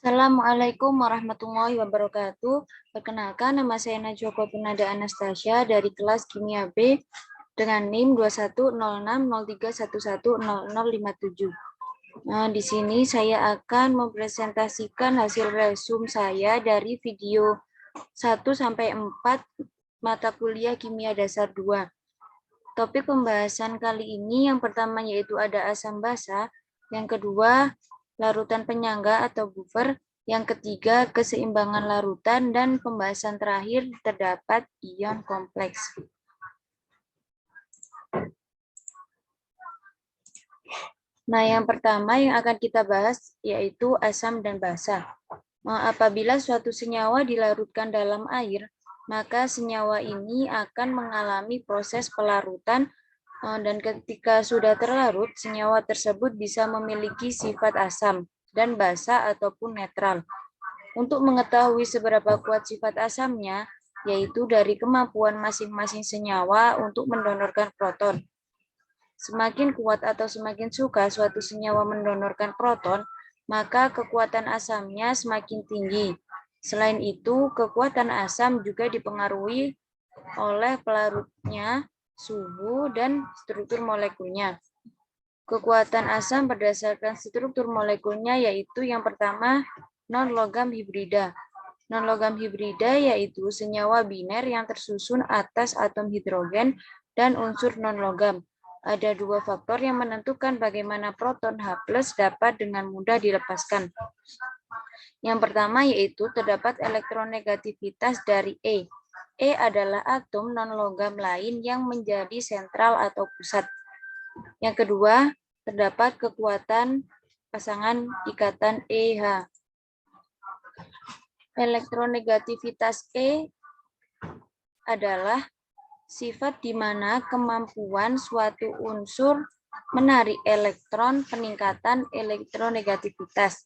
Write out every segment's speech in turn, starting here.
Assalamualaikum warahmatullahi wabarakatuh. Perkenalkan, nama saya Najwa Kotunada Anastasia dari kelas Kimia B dengan NIM 210603110057. Di sini saya akan mempresentasikan hasil resum saya dari video 1 sampai 4 mata kuliah Kimia Dasar 2. Topik pembahasan kali ini yang pertama yaitu ada asam basa, yang kedua larutan penyangga atau buffer, yang ketiga keseimbangan larutan, dan pembahasan terakhir terdapat ion kompleks. Nah, yang pertama yang akan kita bahas yaitu asam dan basa. Apabila suatu senyawa dilarutkan dalam air, maka senyawa ini akan mengalami proses pelarutan dan ketika sudah terlarut, senyawa tersebut bisa memiliki sifat asam dan basa ataupun netral. Untuk mengetahui seberapa kuat sifat asamnya, yaitu dari kemampuan masing-masing senyawa untuk mendonorkan proton. Semakin kuat atau semakin suka suatu senyawa mendonorkan proton, maka kekuatan asamnya semakin tinggi. Selain itu, kekuatan asam juga dipengaruhi oleh pelarutnya, suhu, dan struktur molekulnya. Kekuatan asam berdasarkan struktur molekulnya yaitu yang pertama non-logam hibrida. Non-logam hibrida yaitu senyawa biner yang tersusun atas atom hidrogen dan unsur non-logam. Ada dua faktor yang menentukan bagaimana proton H+ dapat dengan mudah dilepaskan. Yang pertama yaitu terdapat elektronegativitas dari E. E adalah atom non-logam lain yang menjadi sentral atau pusat. Yang kedua, terdapat kekuatan pasangan ikatan EH. Elektronegativitas E adalah sifat di mana kemampuan suatu unsur menarik elektron peningkatan elektronegativitas.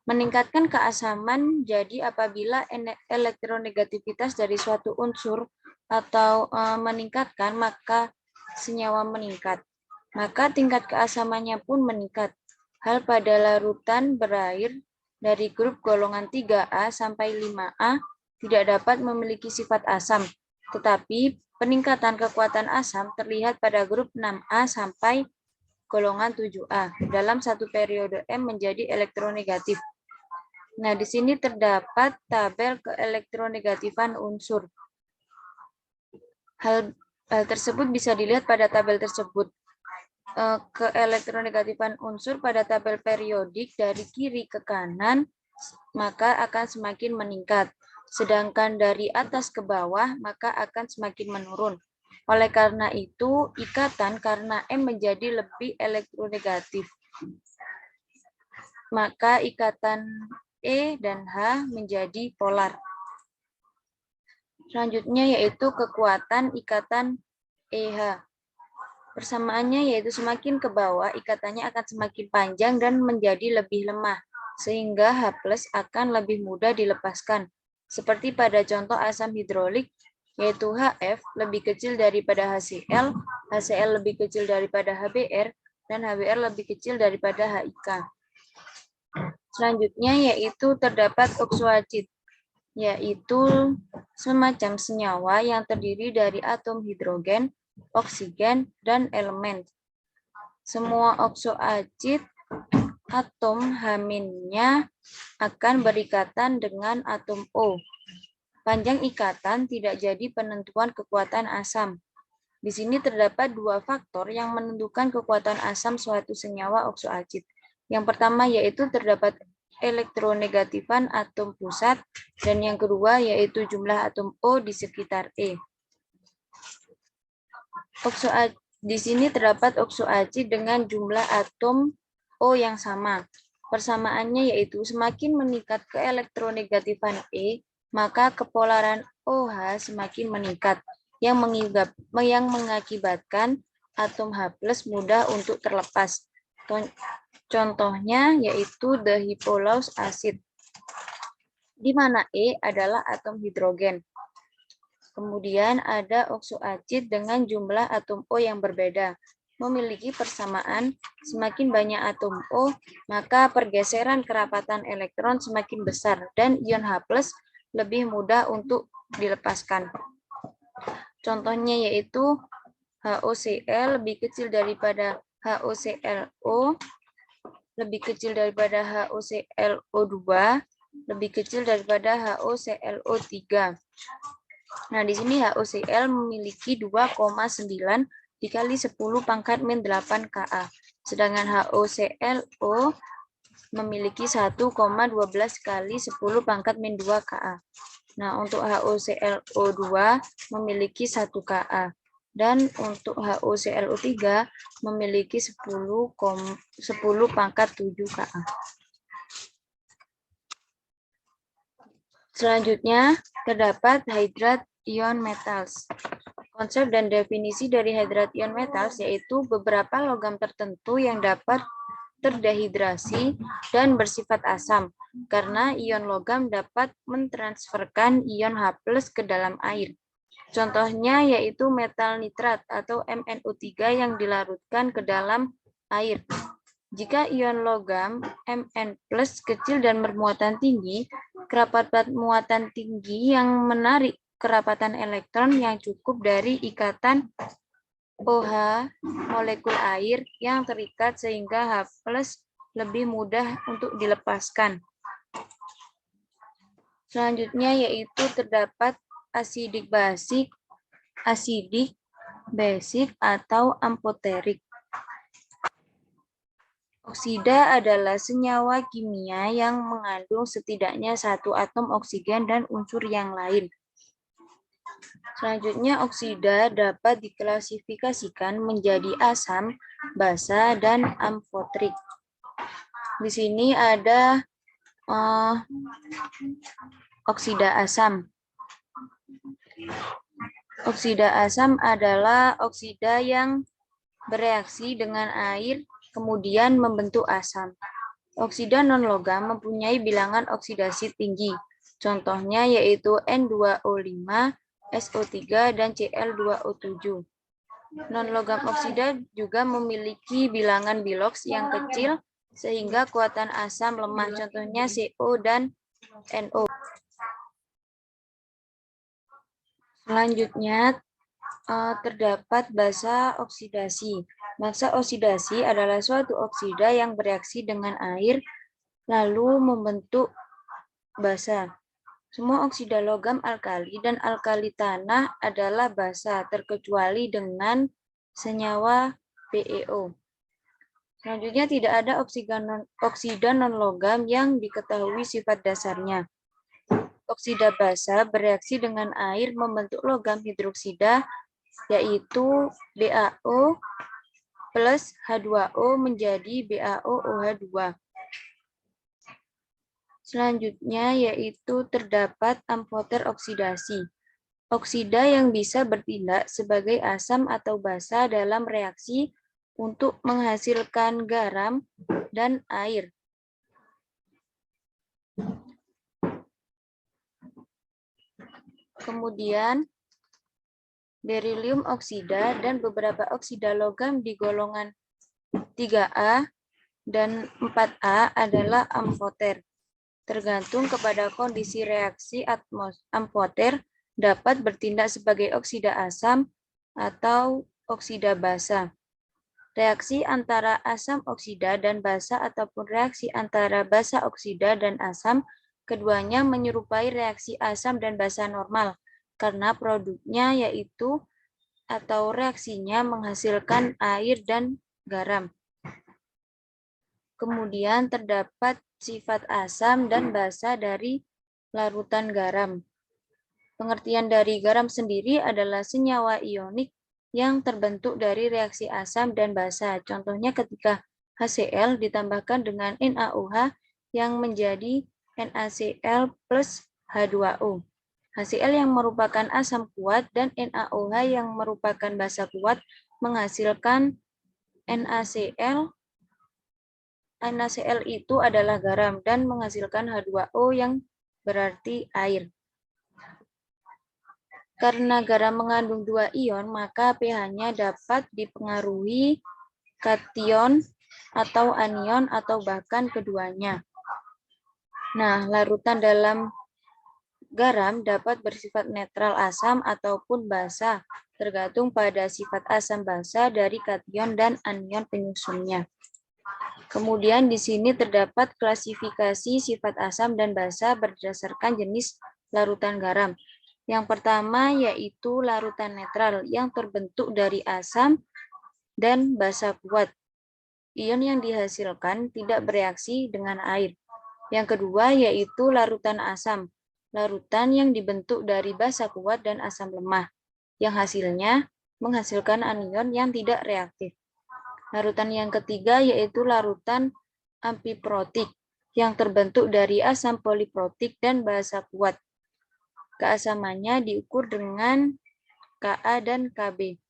Meningkatkan keasaman jadi apabila elektronegativitas dari suatu unsur atau meningkatkan, maka senyawa meningkat. Maka tingkat keasamannya pun meningkat. Hal pada larutan berair dari grup golongan 3A sampai 5A tidak dapat memiliki sifat asam, tetapi peningkatan kekuatan asam terlihat pada grup 6A sampai golongan 7A dalam satu periode M menjadi elektronegatif. Nah, di sini terdapat tabel keelektronegatifan unsur. Hal tersebut bisa dilihat pada tabel tersebut. Keelektronegatifan unsur pada tabel periodik dari kiri ke kanan maka akan semakin meningkat. Sedangkan dari atas ke bawah maka akan semakin menurun. Oleh karena itu, ikatan karena M menjadi lebih elektronegatif. Maka ikatan E dan H menjadi polar. Selanjutnya yaitu kekuatan ikatan EH. Persamaannya yaitu semakin ke bawah, ikatannya akan semakin panjang dan menjadi lebih lemah, sehingga H+ akan lebih mudah dilepaskan. Seperti pada contoh asam hidrolik, yaitu HF lebih kecil daripada HCl, HCl lebih kecil daripada HBr, dan HBr lebih kecil daripada HIK. Selanjutnya yaitu terdapat oksoacid, yaitu semacam senyawa yang terdiri dari atom hidrogen, oksigen, dan elemen. Semua oksoacid atom H-nya akan berikatan dengan atom O. Panjang ikatan tidak jadi penentuan kekuatan asam. Di sini terdapat dua faktor yang menentukan kekuatan asam suatu senyawa oksoacid. Yang pertama yaitu terdapat elektronegatifan atom pusat, dan yang kedua yaitu jumlah atom O di sekitar E. Di sini terdapat oksoacid dengan jumlah atom O yang sama. Persamaannya yaitu semakin meningkat keelektronegatifan E, maka kepolaran OH semakin meningkat, yang mengakibatkan atom H+ mudah untuk terlepas. Contohnya yaitu dihipolause acid, di mana E adalah atom hidrogen. Kemudian ada oksoacid dengan jumlah atom O yang berbeda. memiliki persamaan, semakin banyak atom O, maka pergeseran kerapatan elektron semakin besar dan ion H+ lebih mudah untuk dilepaskan. Contohnya yaitu HOCl lebih kecil daripada HOClO, lebih kecil daripada HOClO2, lebih kecil daripada HOClO3. Nah, di sini HOCl memiliki 2,9 dikali 10 pangkat min 8 Ka. Sedangkan HOClO memiliki 1,12 kali 10 pangkat min 2 Ka. Nah, untuk HOClO2 memiliki 1 Ka. Dan untuk HOClO3 memiliki 10 pangkat 7 Ka. Selanjutnya, terdapat hydrat ion metals. Konsep dan definisi dari hydrat ion metals yaitu beberapa logam tertentu yang dapat terdehidrasi dan bersifat asam, karena ion logam dapat mentransferkan ion H+ ke dalam air. Contohnya yaitu metal nitrat atau MnO3 yang dilarutkan ke dalam air. Jika ion logam Mn+ kecil dan bermuatan tinggi, kerapatan muatan tinggi yang menarik kerapatan elektron yang cukup dari ikatan OH molekul air yang terikat sehingga H+ lebih mudah untuk dilepaskan. Selanjutnya yaitu terdapat asidik basic atau amfoterik. Oksida adalah senyawa kimia yang mengandung setidaknya satu atom oksigen dan unsur yang lain. Selanjutnya, oksida dapat diklasifikasikan menjadi asam, basa, dan amfotrik. Di sini ada oksida asam. Oksida asam adalah oksida yang bereaksi dengan air, kemudian membentuk asam. Oksida non-logam mempunyai bilangan oksidasi tinggi. Contohnya yaitu N2O5, SO3, dan Cl2O7. Non-logam oksida juga memiliki bilangan biloks yang kecil sehingga kekuatan asam lemah. Contohnya CO dan NO. Selanjutnya terdapat basa oksidasi. Basa oksidasi adalah suatu oksida yang bereaksi dengan air lalu membentuk basa. Semua oksida logam alkali dan alkali tanah adalah basa, terkecuali dengan senyawa BeO. Selanjutnya, tidak ada oksida non-logam yang diketahui sifat dasarnya. Oksida basa bereaksi dengan air membentuk logam hidroksida, yaitu BaO plus H2O menjadi BaO-OH2. Selanjutnya yaitu terdapat amfoter oksidasi. Oksida yang bisa bertindak sebagai asam atau basa dalam reaksi untuk menghasilkan garam dan air. Kemudian berilium oksida dan beberapa oksida logam di golongan 3A dan 4A adalah amfoter. Tergantung kepada kondisi reaksi amfoter dapat bertindak sebagai oksida asam atau oksida basa. Reaksi antara asam oksida dan basa ataupun reaksi antara basa oksida dan asam, keduanya menyerupai reaksi asam dan basa normal karena produknya yaitu atau reaksinya menghasilkan air dan garam. Kemudian terdapat sifat asam dan basa dari larutan garam. Pengertian dari garam sendiri adalah senyawa ionik yang terbentuk dari reaksi asam dan basa. Contohnya ketika HCl ditambahkan dengan NaOH yang menjadi NaCl plus H2O. HCl yang merupakan asam kuat dan NaOH yang merupakan basa kuat menghasilkan NaCl. NaCl itu adalah garam dan menghasilkan H2O yang berarti air. Karena garam mengandung 2 ion, maka pH-nya dapat dipengaruhi kation atau anion atau bahkan keduanya. Nah, larutan dalam garam dapat bersifat netral asam ataupun basa, tergantung pada sifat asam basa dari kation dan anion penyusunnya. Kemudian di sini terdapat klasifikasi sifat asam dan basa berdasarkan jenis larutan garam. Yang pertama yaitu larutan netral yang terbentuk dari asam dan basa kuat. Ion yang dihasilkan tidak bereaksi dengan air. Yang kedua yaitu larutan asam. Larutan yang dibentuk dari basa kuat dan asam lemah, yang hasilnya menghasilkan anion yang tidak reaktif. Larutan yang ketiga yaitu larutan amfiprotik, yang terbentuk dari asam poliprotik dan basa kuat. Keasamannya diukur dengan Ka dan Kb.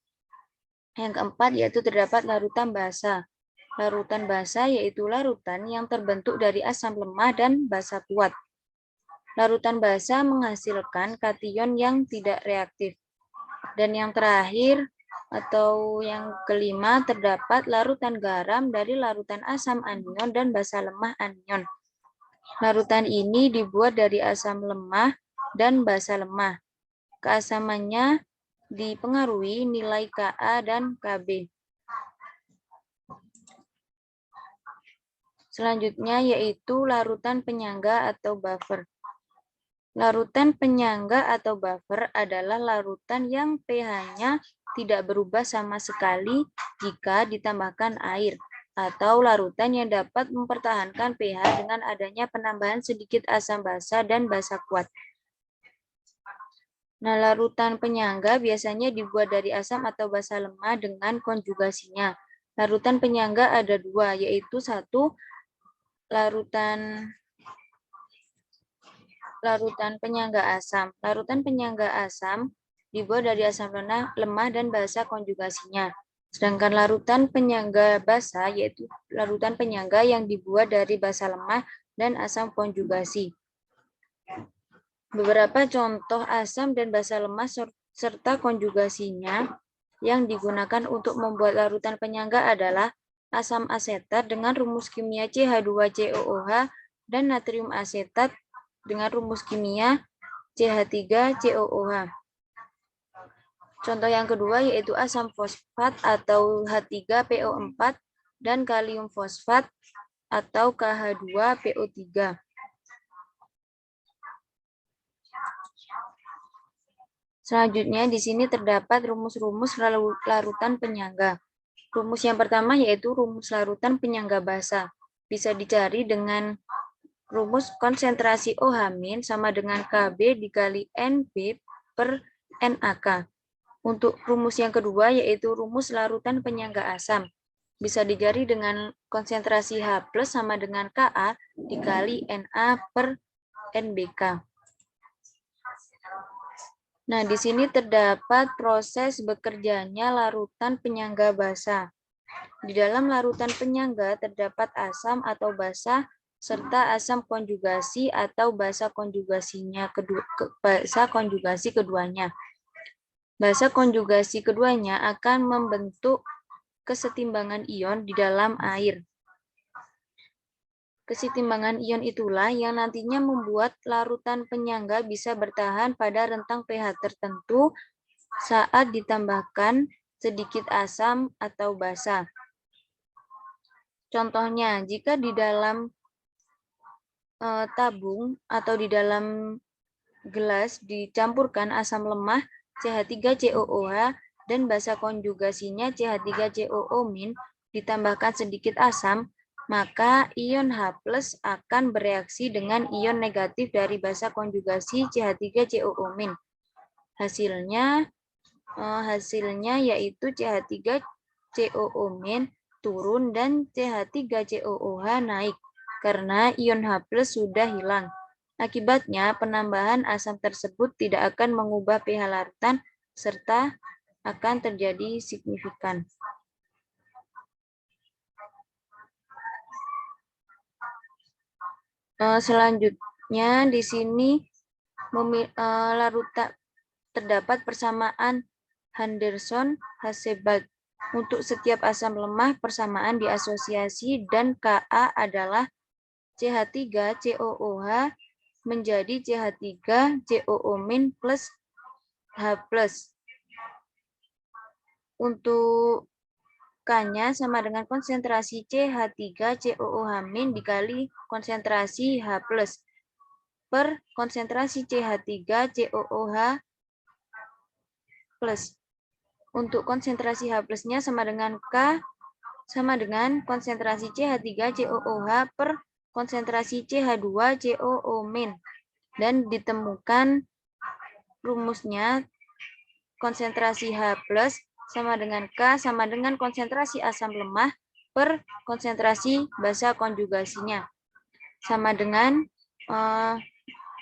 Yang keempat yaitu terdapat larutan basa. Larutan basa yaitu larutan yang terbentuk dari asam lemah dan basa kuat. Larutan basa menghasilkan kation yang tidak reaktif. Dan yang terakhir atau yang kelima terdapat larutan garam dari larutan asam anion dan basa lemah anion. Larutan ini dibuat dari asam lemah dan basa lemah. Keasamannya dipengaruhi nilai Ka dan Kb. Selanjutnya yaitu larutan penyangga atau buffer. Larutan penyangga atau buffer adalah larutan yang pH-nya tidak berubah sama sekali jika ditambahkan air, atau larutan yang dapat mempertahankan pH dengan adanya penambahan sedikit asam basa dan basa kuat. Nah, larutan penyangga biasanya dibuat dari asam atau basa lemah dengan konjugasinya. Larutan penyangga ada dua, yaitu satu, larutan penyangga asam. Larutan penyangga asam dibuat dari asam lemah dan basa konjugasinya. Sedangkan larutan penyangga basa yaitu larutan penyangga yang dibuat dari basa lemah dan asam konjugasi. Beberapa contoh asam dan basa lemah serta konjugasinya yang digunakan untuk membuat larutan penyangga adalah asam asetat dengan rumus kimia CH2COOH dan natrium asetat dengan rumus kimia CH3COOH. Contoh yang kedua yaitu asam fosfat atau H3PO4 dan kalium fosfat atau KH2PO3. Selanjutnya di sini terdapat rumus-rumus larutan penyangga. Rumus yang pertama yaitu rumus larutan penyangga basa. Bisa dicari dengan rumus konsentrasi OH- sama dengan Kb dikali Nb per NaK. Untuk rumus yang kedua yaitu rumus larutan penyangga asam. Bisa dicari dengan konsentrasi H+ sama dengan Ka dikali Na per Nbk. Nah, di sini terdapat proses bekerjanya larutan penyangga basa. Di dalam larutan penyangga terdapat asam atau basa serta asam konjugasi atau basa konjugasi keduanya. Basa konjugasi keduanya akan membentuk kesetimbangan ion di dalam air. Kesetimbangan ion itulah yang nantinya membuat larutan penyangga bisa bertahan pada rentang pH tertentu saat ditambahkan sedikit asam atau basa. Contohnya, jika di dalam tabung atau di dalam gelas dicampurkan asam lemah CH3COOH dan basa konjugasinya CH3COO- ditambahkan sedikit asam, maka ion H+ akan bereaksi dengan ion negatif dari basa konjugasi CH3COO-. Hasilnya yaitu CH3COO- turun dan CH3COOH naik karena ion H+ sudah hilang. Akibatnya, penambahan asam tersebut tidak akan mengubah pH larutan serta akan terjadi signifikan. Selanjutnya di sini terdapat persamaan Henderson-Hasselbalch. Untuk setiap asam lemah, persamaan diasosiasi dan Ka adalah CH3COOH menjadi CH3COO- plus H+. Untuk K-nya sama dengan konsentrasi CH3COOH- dikali konsentrasi H+, per konsentrasi CH3COOH+. Untuk konsentrasi H+-nya sama dengan K sama dengan konsentrasi CH3COOH per konsentrasi CH2COO-. Dan ditemukan rumusnya konsentrasi H+ sama dengan K sama dengan konsentrasi asam lemah per konsentrasi basa konjugasinya. Sama dengan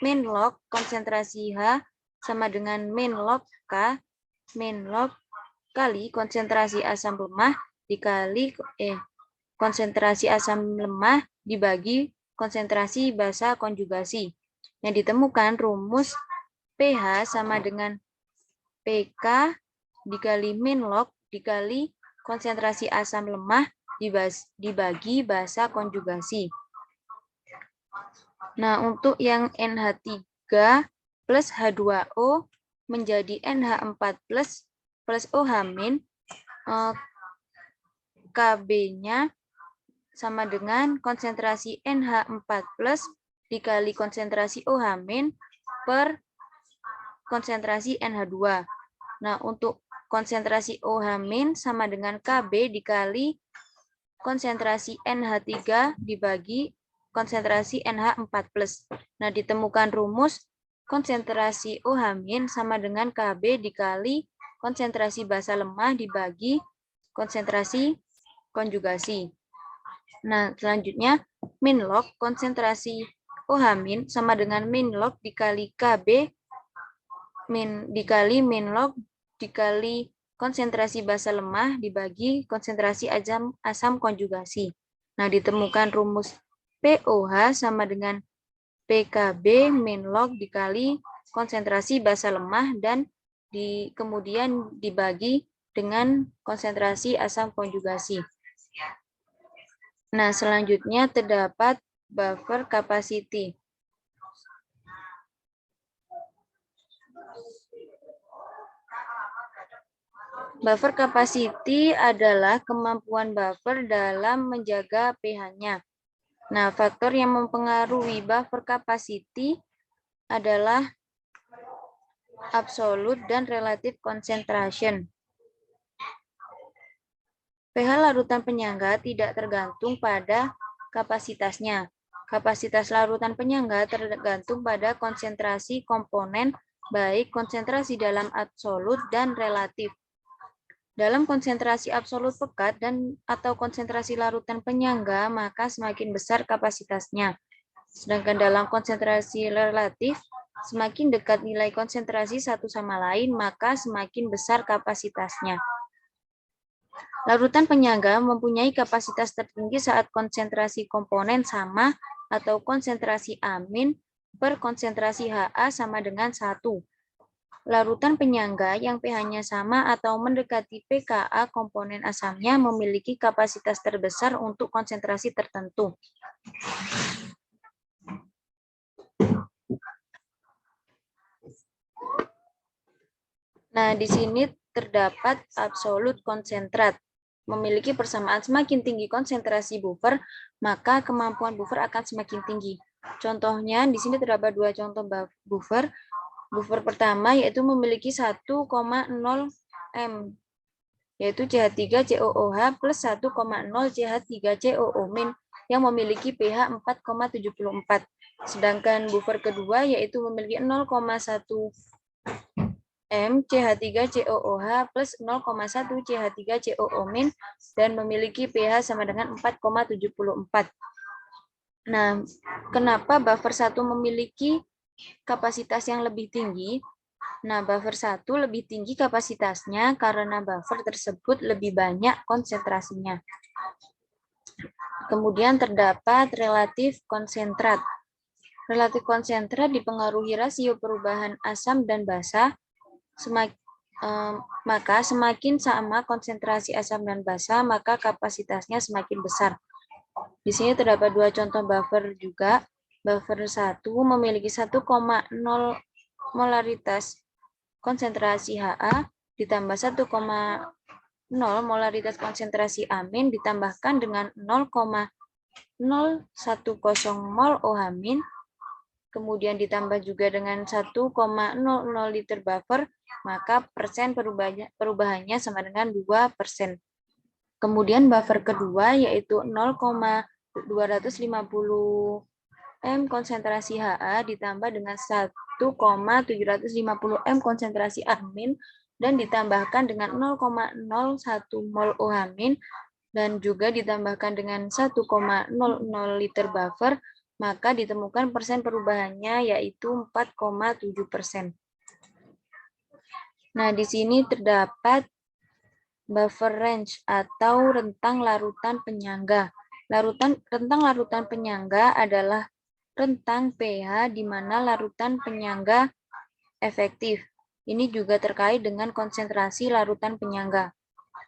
min log konsentrasi H sama dengan min log K, min log kali konsentrasi asam lemah dikali konsentrasi asam lemah dibagi konsentrasi basa konjugasi. Yang ditemukan rumus pH sama dengan PK dikali min log dikali konsentrasi asam lemah dibagi basa konjugasi. Nah, untuk yang NH3 plus H2O menjadi NH4 plus OH-, Kb-nya sama dengan konsentrasi NH4 plus dikali konsentrasi OH- per konsentrasi NH2. Nah, untuk konsentrasi OH- sama dengan Kb dikali konsentrasi NH3 dibagi konsentrasi NH4 plus. Nah, ditemukan rumus konsentrasi OH- sama dengan Kb dikali konsentrasi basa lemah dibagi konsentrasi konjugasi. Nah, selanjutnya min log konsentrasi OH- sama dengan min log dikali Kb dikali min log dikali konsentrasi basa lemah dibagi konsentrasi asam konjugasi. Nah, ditemukan rumus POH sama dengan PKB min log dikali konsentrasi basa lemah dan kemudian dibagi dengan konsentrasi asam konjugasi. Nah, selanjutnya terdapat buffer capacity. Buffer capacity adalah kemampuan buffer dalam menjaga pH-nya. Nah, faktor yang mempengaruhi buffer capacity adalah absolute dan relative concentration. pH larutan penyangga tidak tergantung pada kapasitasnya. Kapasitas larutan penyangga tergantung pada konsentrasi komponen, baik konsentrasi dalam absolut dan relatif. Dalam konsentrasi absolut pekat atau konsentrasi larutan penyangga, maka semakin besar kapasitasnya. Sedangkan dalam konsentrasi relatif, semakin dekat nilai konsentrasi satu sama lain, maka semakin besar kapasitasnya. Larutan penyangga mempunyai kapasitas tertinggi saat konsentrasi komponen sama atau konsentrasi amin per konsentrasi Ha sama dengan 1. Larutan penyangga yang pH-nya sama atau mendekati pKa komponen asamnya memiliki kapasitas terbesar untuk konsentrasi tertentu. Nah, di sini terdapat absolut konsentrat. Memiliki persamaan semakin tinggi konsentrasi buffer, maka kemampuan buffer akan semakin tinggi. Contohnya, di sini terdapat dua contoh buffer. Buffer pertama yaitu memiliki 1,0 M, yaitu CH3COOH plus 1,0 CH3COO- yang memiliki pH 4,74. Sedangkan buffer kedua yaitu memiliki 0,1 M CH3COOH plus 0,1 CH3COO- dan memiliki pH sama dengan 4,74. Nah, kenapa buffer 1 memiliki kapasitas yang lebih tinggi? Nah, buffer 1 lebih tinggi kapasitasnya karena buffer tersebut lebih banyak konsentrasinya. Kemudian terdapat relatif konsentrat. Relatif konsentrat dipengaruhi rasio perubahan asam dan basa maka semakin sama konsentrasi asam dan basa, maka kapasitasnya semakin besar. Di sini terdapat dua contoh buffer juga. Buffer 1 memiliki 1,0 molaritas konsentrasi Ha ditambah 1,0 molaritas konsentrasi amin ditambahkan dengan 0,010 mol OH-, kemudian ditambah juga dengan 1,00 liter buffer, maka persen perubahannya sama dengan 2%. Kemudian buffer kedua yaitu 0,250 M konsentrasi Ha ditambah dengan 1,750 M konsentrasi amin dan ditambahkan dengan 0,01 mol OH- dan juga ditambahkan dengan 1,00 liter buffer, maka ditemukan persen perubahannya yaitu 4,7%. Nah, di sini terdapat buffer range atau rentang larutan penyangga. Rentang larutan penyangga adalah rentang pH di mana larutan penyangga efektif. Ini juga terkait dengan konsentrasi larutan penyangga.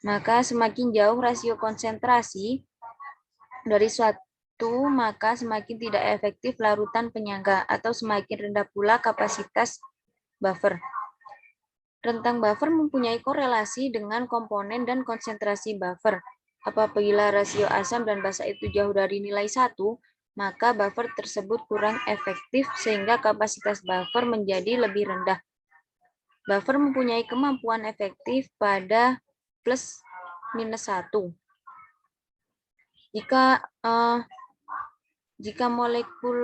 Maka semakin jauh rasio konsentrasi dari suatu, maka semakin tidak efektif larutan penyangga atau semakin rendah pula kapasitas buffer. Rentang buffer mempunyai korelasi dengan komponen dan konsentrasi buffer. Apabila rasio asam dan basa itu jauh dari nilai 1, maka buffer tersebut kurang efektif sehingga kapasitas buffer menjadi lebih rendah. Buffer mempunyai kemampuan efektif pada plus minus 1. Jika molekul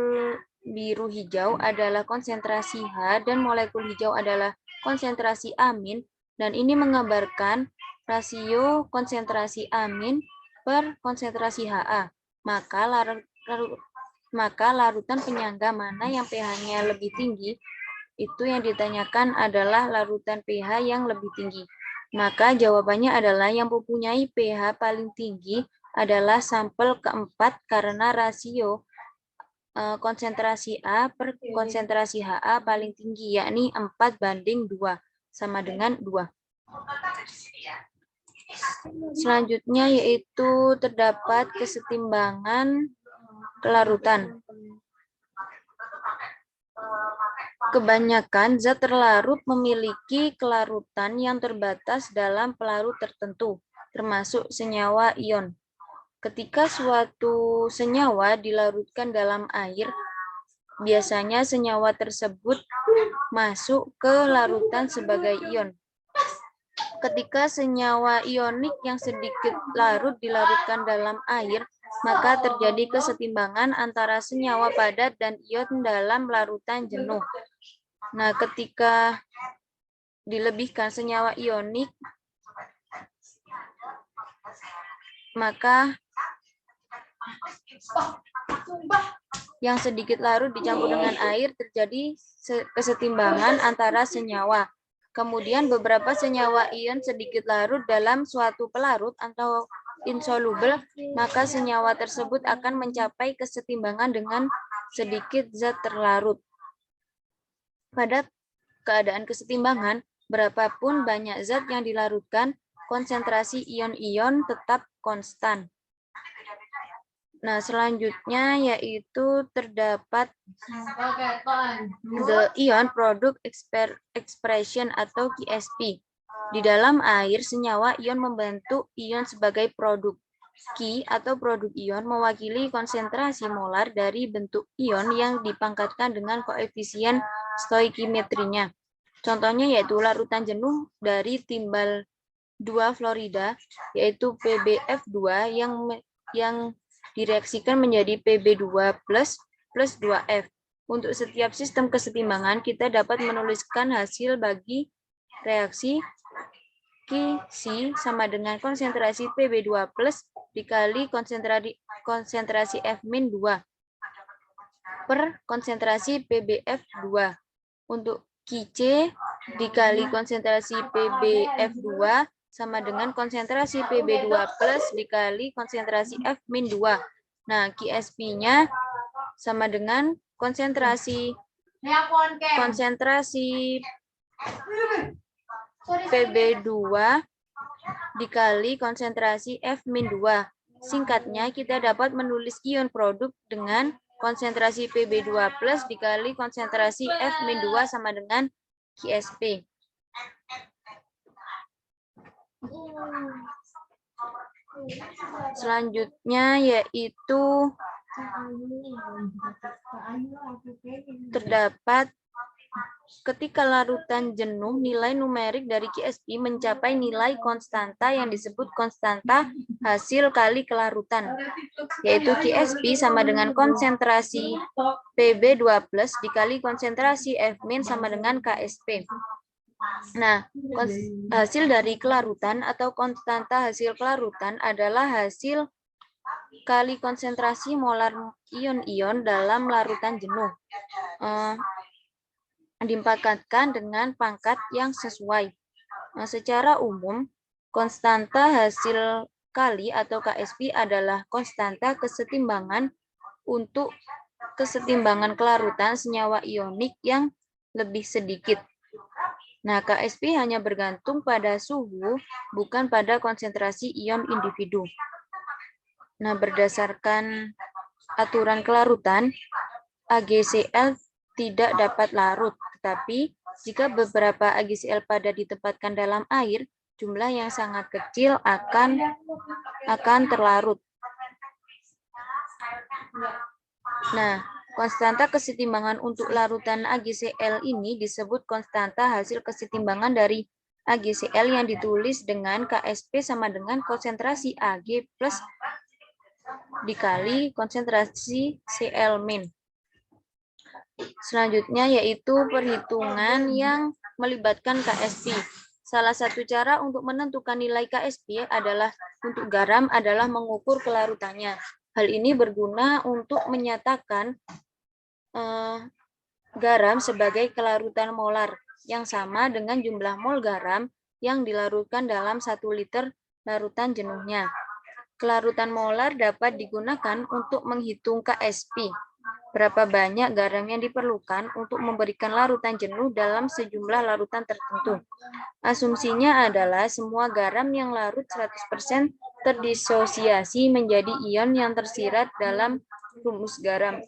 biru hijau adalah konsentrasi H dan molekul hijau adalah konsentrasi amin, dan ini mengabarkan rasio konsentrasi amin per konsentrasi Ha, maka larutan penyangga mana yang pH-nya lebih tinggi, itu yang ditanyakan adalah larutan pH yang lebih tinggi. Maka jawabannya adalah yang mempunyai pH paling tinggi adalah sampel keempat karena rasio konsentrasi A per konsentrasi Ha paling tinggi, yakni 4:2, sama dengan 2. Selanjutnya yaitu terdapat kesetimbangan kelarutan. Kebanyakan zat terlarut memiliki kelarutan yang terbatas dalam pelarut tertentu, termasuk senyawa ion. Ketika suatu senyawa dilarutkan dalam air, biasanya senyawa tersebut masuk ke larutan sebagai ion. Ketika senyawa ionik yang sedikit larut dilarutkan dalam air, maka terjadi kesetimbangan antara senyawa padat dan ion dalam larutan jenuh. Nah, ketika dilebihkan senyawa ionik, maka yang sedikit larut dicampur dengan air terjadi kesetimbangan antara senyawa. Kemudian beberapa senyawa ion sedikit larut dalam suatu pelarut atau insoluble, maka senyawa tersebut akan mencapai kesetimbangan dengan sedikit zat terlarut. Pada keadaan kesetimbangan, berapapun banyak zat yang dilarutkan, konsentrasi ion-ion tetap konstan. Nah, selanjutnya yaitu terdapat the ion product expression atau QSP. Di dalam air, senyawa ion membentuk ion sebagai produk. Q atau produk ion mewakili konsentrasi molar dari bentuk ion yang dipangkatkan dengan koefisien stoikimetrinya. Contohnya yaitu larutan jenuh dari timbal 2 fluorida, yaitu PbF2 yang direaksikan menjadi Pb2 plus 2F. Untuk setiap sistem kesetimbangan, kita dapat menuliskan hasil bagi reaksi QC sama dengan konsentrasi Pb2 plus dikali konsentrasi F-2 per konsentrasi PbF2. Untuk QC dikali konsentrasi PbF2 sama dengan konsentrasi Pb2 plus dikali konsentrasi F-2. Nah, QSP-nya sama dengan konsentrasi Pb2 dikali konsentrasi F-2. Singkatnya, kita dapat menulis ion produk dengan konsentrasi Pb2 plus dikali konsentrasi F-2 sama dengan QSP. Selanjutnya yaitu terdapat ketika larutan jenuh, nilai numerik dari QSP mencapai nilai konstanta yang disebut konstanta hasil kali kelarutan, yaitu QSP sama dengan konsentrasi Pb2 plus dikali konsentrasi F- sama dengan KSP. Nah, hasil dari kelarutan atau konstanta hasil kelarutan adalah hasil kali konsentrasi molar ion-ion dalam larutan jenuh. Dipangkatkan dengan pangkat yang sesuai. Nah, secara umum, konstanta hasil kali atau KSP adalah konstanta kesetimbangan untuk kesetimbangan kelarutan senyawa ionik yang lebih sedikit. Nah, KSP hanya bergantung pada suhu, bukan pada konsentrasi ion individu. Nah, berdasarkan aturan kelarutan, AgCl tidak dapat larut, tetapi jika beberapa AgCl pada ditempatkan dalam air, jumlah yang sangat kecil akan terlarut. Nah, konstanta kesetimbangan untuk larutan AgCl ini disebut konstanta hasil kesetimbangan dari AgCl yang ditulis dengan KSP sama dengan konsentrasi Ag plus dikali konsentrasi Cl-. Selanjutnya yaitu perhitungan yang melibatkan KSP. Salah satu cara untuk menentukan nilai KSP adalah untuk garam adalah mengukur kelarutannya. Hal ini berguna untuk menyatakan garam sebagai kelarutan molar yang sama dengan jumlah mol garam yang dilarutkan dalam 1 liter larutan jenuhnya. Kelarutan molar dapat digunakan untuk menghitung KSP. Berapa banyak garam yang diperlukan untuk memberikan larutan jenuh dalam sejumlah larutan tertentu. Asumsinya adalah semua garam yang larut 100% terdisosiasi menjadi ion yang tersirat dalam rumus garam.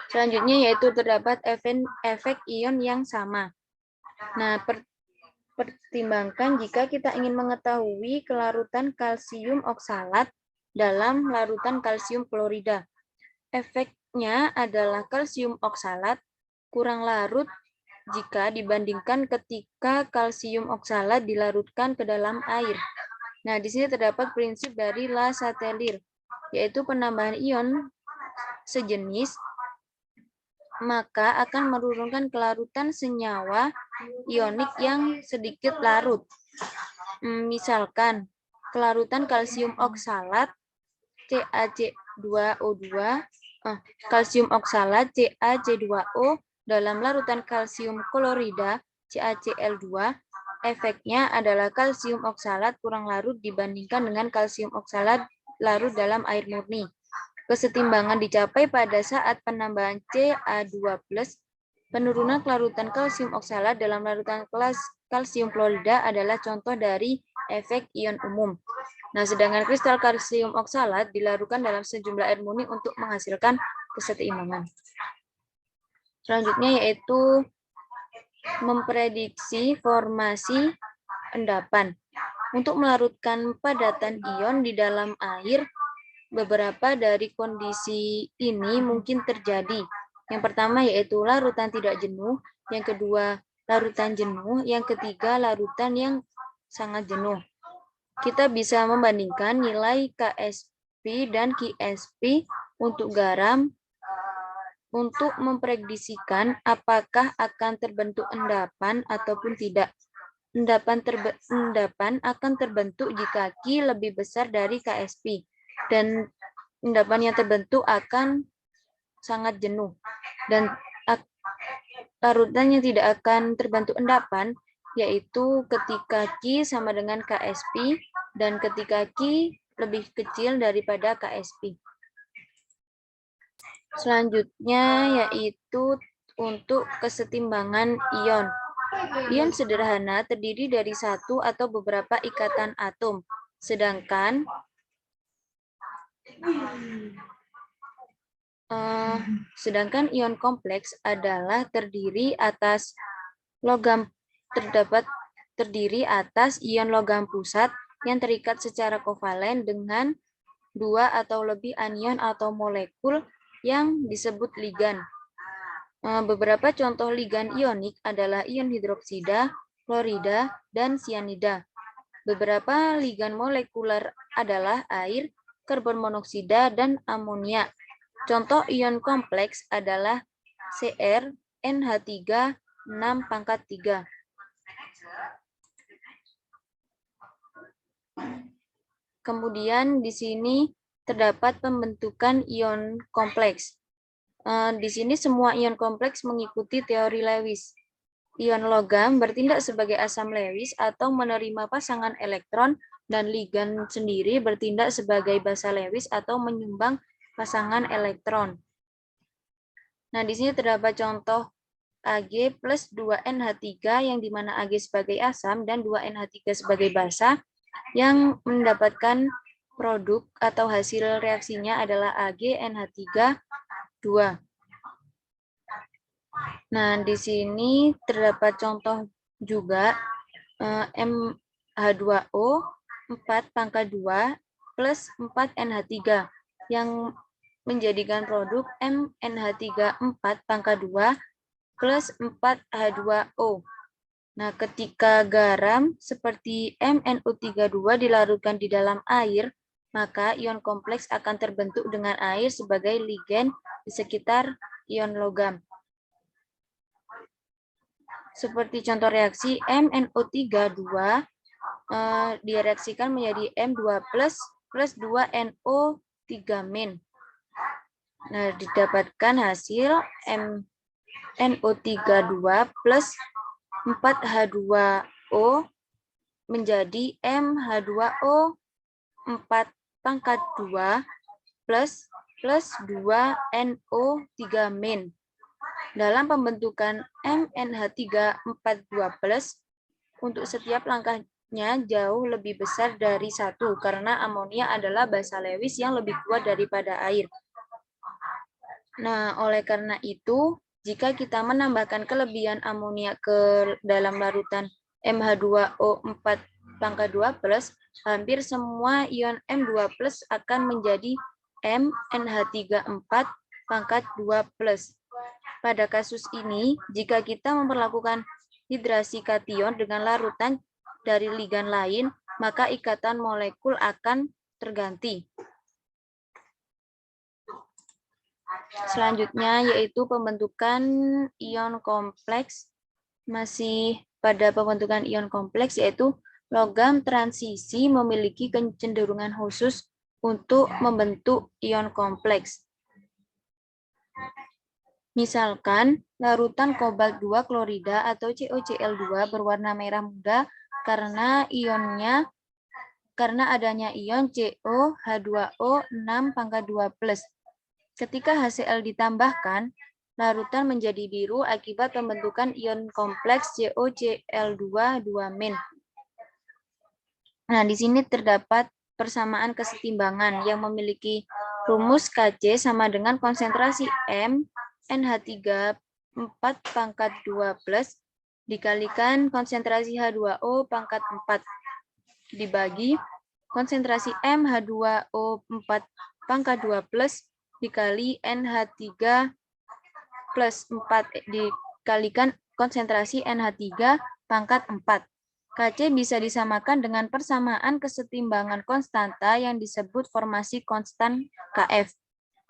Selanjutnya yaitu terdapat efek ion yang sama. Nah, pertimbangkan jika kita ingin mengetahui kelarutan kalsium oksalat dalam larutan kalsium klorida. Efeknya adalah kalsium oksalat kurang larut jika dibandingkan ketika kalsium oksalat dilarutkan ke dalam air. Nah, di sini terdapat prinsip dari La Chatelier, yaitu penambahan ion sejenis maka akan menurunkan kelarutan senyawa ionik yang sedikit larut. Misalkan, kelarutan kalsium oksalat CaC2O2 kalsium oksalat CaC2O dalam larutan kalsium klorida CaCl2, efeknya adalah kalsium oksalat kurang larut dibandingkan dengan kalsium oksalat larut dalam air murni. Kesetimbangan dicapai pada saat penambahan Ca2+, penurunan kelarutan kalsium oksalat dalam larutan kalsium klorida adalah contoh dari efek ion umum. Nah, sedangkan kristal kalsium oksalat dilarutkan dalam sejumlah air murni untuk menghasilkan kesetimbangan. Selanjutnya yaitu memprediksi formasi endapan. Untuk melarutkan padatan ion di dalam air, beberapa dari kondisi ini mungkin terjadi. Yang pertama yaitu larutan tidak jenuh, yang kedua larutan jenuh, yang ketiga larutan yang sangat jenuh. Kita bisa membandingkan nilai KSP dan QSP untuk garam untuk memprediksikan apakah akan terbentuk endapan ataupun tidak. Endapan akan terbentuk jika Q lebih besar dari KSP dan endapan yang terbentuk akan sangat jenuh dan larutannya tidak akan terbentuk endapan yaitu ketika Q sama dengan KSP dan ketika Q lebih kecil daripada KSP. Selanjutnya yaitu untuk kesetimbangan ion. Ion sederhana terdiri dari satu atau beberapa ikatan atom, sedangkan ion kompleks adalah terdiri atas ion logam pusat yang terikat secara kovalen dengan dua atau lebih anion atau molekul yang disebut ligan. Beberapa contoh ligan ionik adalah ion hidroksida, klorida, dan sianida. Beberapa ligan molekuler adalah air, karbon monoksida, dan amonia. Contoh ion kompleks adalah Cr, NH3, 6⁻3. Kemudian di sini terdapat pembentukan ion kompleks. Di sini semua ion kompleks mengikuti teori Lewis. Ion logam bertindak sebagai asam Lewis atau menerima pasangan elektron, dan ligan sendiri bertindak sebagai basa Lewis atau menyumbang pasangan elektron. Nah, di sini terdapat contoh Ag plus 2NH3 yang dimana Ag sebagai asam dan 2NH3 sebagai basa, yang mendapatkan produk atau hasil reaksinya adalah AgNH3 2. Nah, di sini terdapat contoh juga MH2O 4⁻2 plus 4NH3 yang menjadikan produk MnH3 4⁻2 plus 4H2O. Nah, ketika garam seperti MnO32 dilarutkan di dalam air, maka ion kompleks akan terbentuk dengan air sebagai ligan di sekitar ion logam. Seperti contoh reaksi MnO32 direaksikan menjadi M2+ plus 2NO3-. Nah, didapatkan hasil MnO32 plus 4H2O menjadi MH2O 4⁻2 plus 2NO3-. Dalam pembentukan MnH3 42+, untuk setiap langkahnya jauh lebih besar dari 1 karena amonia adalah basa Lewis yang lebih kuat daripada air. Nah, oleh karena itu, jika kita menambahkan kelebihan amonia ke dalam larutan MH2O 4⁻2+, hampir semua ion M2+ akan menjadi MnH3 4⁻2+. Pada kasus ini, jika kita memperlakukan hidrasi kation dengan larutan dari ligan lain, maka ikatan molekul akan terganti. Selanjutnya yaitu pembentukan ion kompleks. Masih pada pembentukan ion kompleks, yaitu logam transisi memiliki kecenderungan khusus untuk membentuk ion kompleks. Misalkan larutan kobalt 2 klorida atau COCl2 berwarna merah muda karena adanya ion COH2O 6⁻2+. Ketika HCl ditambahkan, larutan menjadi biru akibat pembentukan ion kompleks COCl2 2-. Nah, di sini terdapat persamaan kesetimbangan yang memiliki rumus Kc sama dengan konsentrasi MnH3 4⁻2+ dikalikan konsentrasi H2O pangkat 4 dibagi konsentrasi MH2O 4⁻2+ dikali NH3 plus 4 dikalikan konsentrasi NH3 pangkat 4. Kc bisa disamakan dengan persamaan kesetimbangan konstanta yang disebut formasi konstan Kf.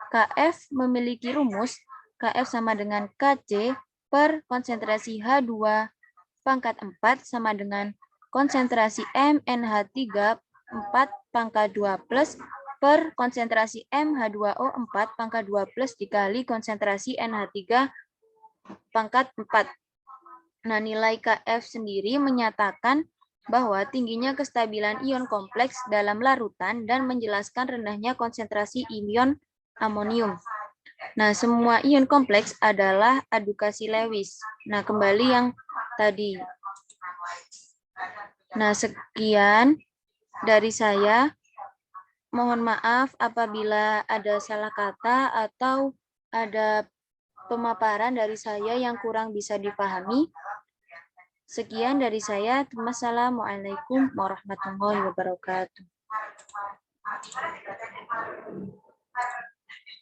Kf memiliki rumus Kf sama dengan Kc per konsentrasi H2 pangkat 4 sama dengan konsentrasi MnH3 4⁻2+ per konsentrasi MH2O 4⁻2+ dikali konsentrasi NH3 pangkat 4. Nah, nilai Kf sendiri menyatakan bahwa tingginya kestabilan ion kompleks dalam larutan dan menjelaskan rendahnya konsentrasi ion amonium. Nah, semua ion kompleks adalah adukasi Lewis. Nah, kembali yang tadi. Nah, sekian dari saya. Mohon maaf apabila ada salah kata atau ada pemaparan dari saya yang kurang bisa dipahami. Sekian dari saya. Wassalamualaikum warahmatullahi wabarakatuh.